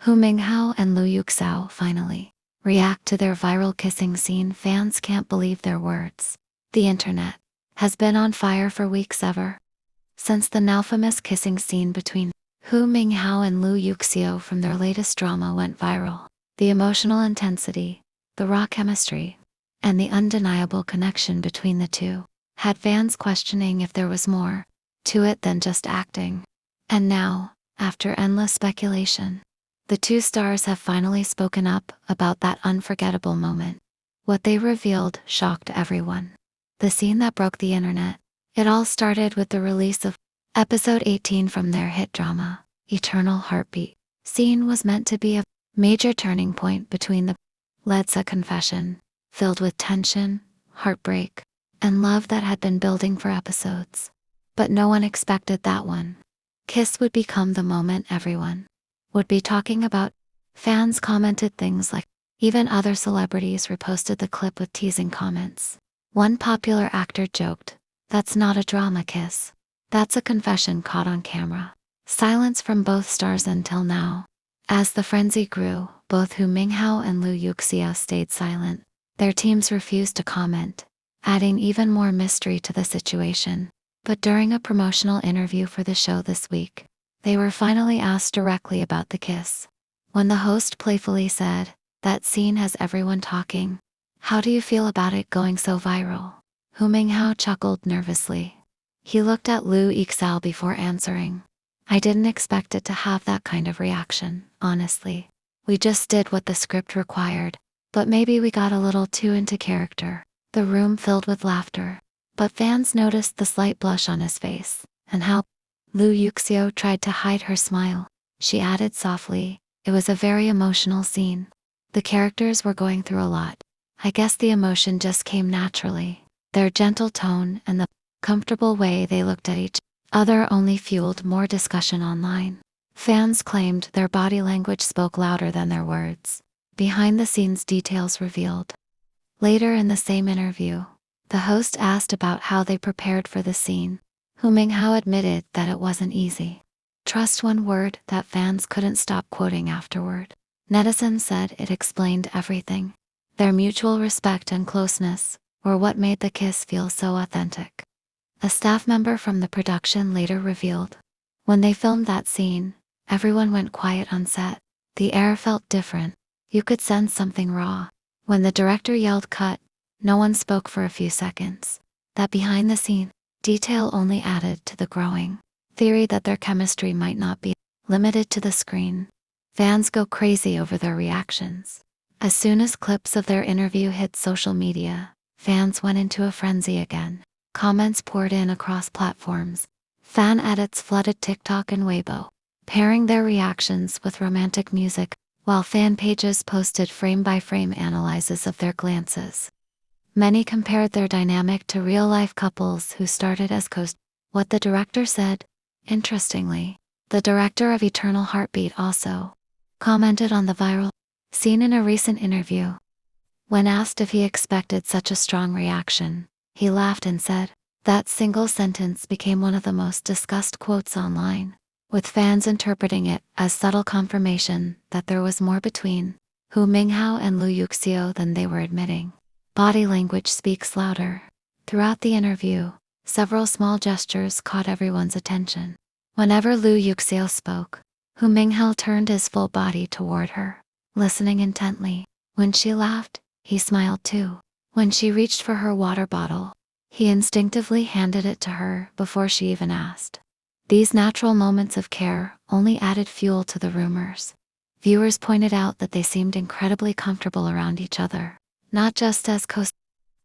Hou Minghao and Yuexiao finally react to their viral kissing scene. Fans can't believe their words. The internet has been on fire for weeks ever since the now famous kissing scene between Hou Minghao and Yuexiao from their latest drama went viral. The emotional intensity, the raw chemistry, and the undeniable connection between the two had fans questioning if there was more to it than just acting. And now, after endless speculation, the two stars have finally spoken up about that unforgettable moment. What they revealed shocked everyone. The scene that broke the internet. It all started with the release of episode 18 from their hit drama, Eternal Heartbeat. Scene was meant to be a major turning point between the Let's a confession, filled with tension, heartbreak, and love that had been building for episodes. But no one expected that one kiss would become the moment everyone would be talking about. Fans commented things like, even other celebrities reposted the clip with teasing comments. One popular actor joked, "That's not a drama kiss. That's a confession caught on camera." Silence from both stars until now. As the frenzy grew, both Hou Minghao and Yuexiao stayed silent. Their teams refused to comment, adding even more mystery to the situation. But during a promotional interview for the show this week, they were finally asked directly about the kiss. When the host playfully said, "That scene has everyone talking. How do you feel about it going so viral?" Hou Minghao chuckled nervously. He looked at Yuexiao before answering, "I didn't expect it to have that kind of reaction, honestly. We just did what the script required, but maybe we got a little too into character." The room filled with laughter, but fans noticed the slight blush on his face, and how Yuexiao tried to hide her smile. She added softly, "It was a very emotional scene. The characters were going through a lot. I guess the emotion just came naturally." Their gentle tone and the comfortable way they looked at each other only fueled more discussion online. Fans claimed their body language spoke louder than their words. Behind-the-scenes details revealed. Later in the same interview, the host asked about how they prepared for the scene. Hou Minghao admitted that it wasn't easy. "Trust," one word that fans couldn't stop quoting afterward. Netizens said it explained everything. Their mutual respect and closeness were what made the kiss feel so authentic. A staff member from the production later revealed, when they filmed that scene, everyone went quiet on set. The air felt different. You could sense something raw. When the director yelled cut, no one spoke for a few seconds. That behind-the-scene detail only added to the growing theory that their chemistry might not be limited to the screen. Fans go crazy over their reactions. As soon as clips of their interview hit social media, fans went into a frenzy again. Comments poured in across platforms. Fan edits flooded TikTok and Weibo, pairing their reactions with romantic music, while fan pages posted frame-by-frame analyses of their glances. Many compared their dynamic to real-life couples who started as co-stars. What the director said. Interestingly, the director of Eternal Heartbeat also commented on the viral scene in a recent interview. When asked if he expected such a strong reaction, he laughed and said, "That single sentence became one of the most discussed quotes online, with fans interpreting it as subtle confirmation that there was more between Hou Minghao and Yuexiao than they were admitting." Body language speaks louder. Throughout the interview, several small gestures caught everyone's attention. Whenever Yuexiao spoke, Hou Minghao turned his full body toward her, listening intently. When she laughed, he smiled too. When she reached for her water bottle, he instinctively handed it to her before she even asked. These natural moments of care only added fuel to the rumors. Viewers pointed out that they seemed incredibly comfortable around each other, not just as co-stars,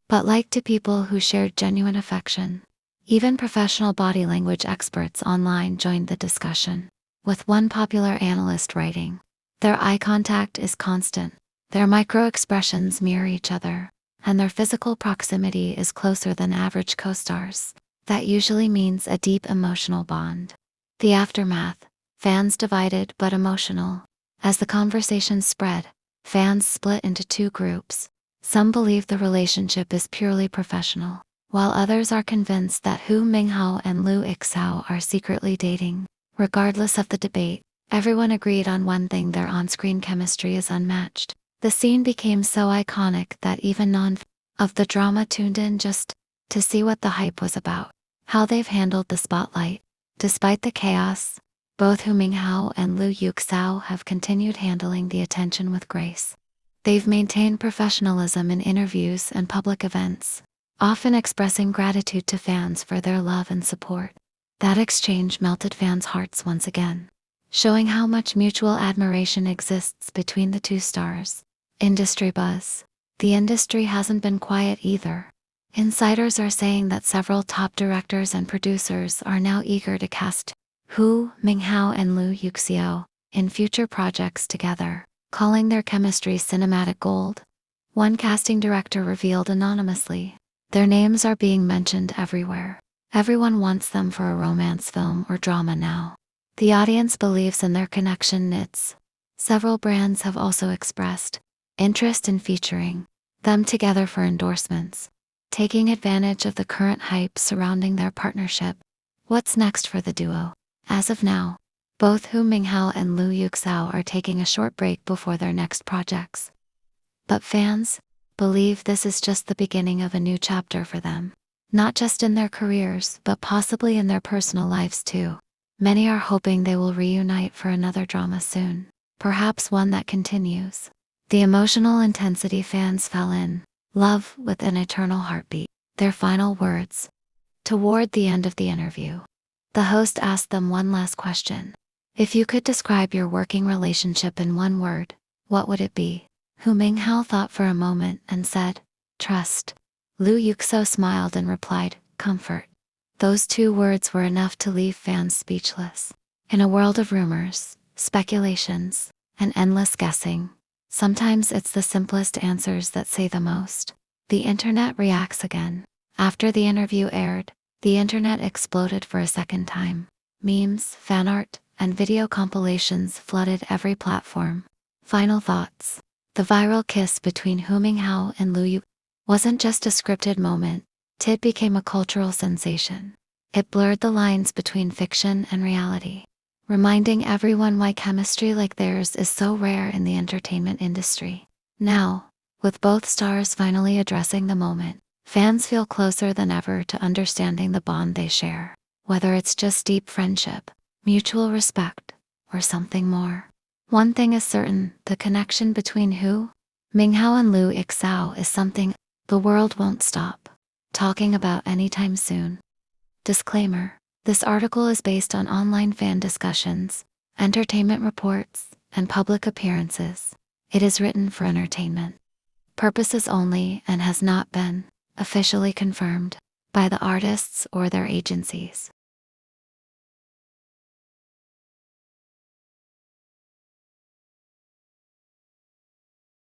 but like two people who shared genuine affection. Even professional body language experts online joined the discussion, with one popular analyst writing, "Their eye contact is constant, their micro-expressions mirror each other, and their physical proximity is closer than average co-stars. That usually means a deep emotional bond." The aftermath, fans divided but emotional. As the conversation spread, fans split into two groups. Some believe the relationship is purely professional, while others are convinced that Hou Minghao and Yuexiao are secretly dating. Regardless of the debate, Everyone agreed on one thing: their on-screen chemistry is unmatched. The scene became so iconic that even non-fans of the drama tuned in just to see what the hype was about. How they've handled the spotlight. Despite the chaos, both Hou Minghao and Yuexiao have continued handling the attention with grace. They've maintained professionalism in interviews and public events, often expressing gratitude to fans for their love and support. That exchange melted fans' hearts once again, showing how much mutual admiration exists between the two stars. Industry buzz. The industry hasn't been quiet either. Insiders are saying that several top directors and producers are now eager to cast Hou Minghao and Yuexiao in future projects together, calling their chemistry cinematic gold. One casting director revealed anonymously, "Their names are being mentioned everywhere. Everyone wants them for a romance film or drama now. The audience believes in their connection knits." Several brands have also expressed interest in featuring them together for endorsements, taking advantage of the current hype surrounding their partnership. What's next for the duo? As of now, both Hou Minghao and Yuexiao are taking a short break before their next projects. But fans believe this is just the beginning of a new chapter for them, not just in their careers but possibly in their personal lives too. Many are hoping they will reunite for another drama soon, perhaps one that continues the emotional intensity fans fell in love with an eternal heartbeat. Their final words. Toward the end of the interview, the host asked them one last question. "If you could describe your working relationship in one word, what would it be?" Hou Minghao thought for a moment and said, "Trust." Yuexiao smiled and replied, "Comfort." Those two words were enough to leave fans speechless. In a world of rumors, speculations, and endless guessing, sometimes it's the simplest answers that say the most. The internet reacts again. After the interview aired, the internet exploded for a second time. Memes, fan art, and video compilations flooded every platform. Final thoughts. The viral kiss between Hou Minghao and Yuexiao wasn't just a scripted moment. It became a cultural sensation. It blurred the lines between fiction and reality, reminding everyone why chemistry like theirs is so rare in the entertainment industry. Now, with both stars finally addressing the moment, fans feel closer than ever to understanding the bond they share, whether it's just deep friendship, mutual respect, or something more. One thing is certain: the connection between Hou Minghao and Yuexiao is something the world won't stop talking about anytime soon. Disclaimer: this article is based on online fan discussions, entertainment reports, and public appearances. It is written for entertainment purposes only and has not been officially confirmed by the artists or their agencies.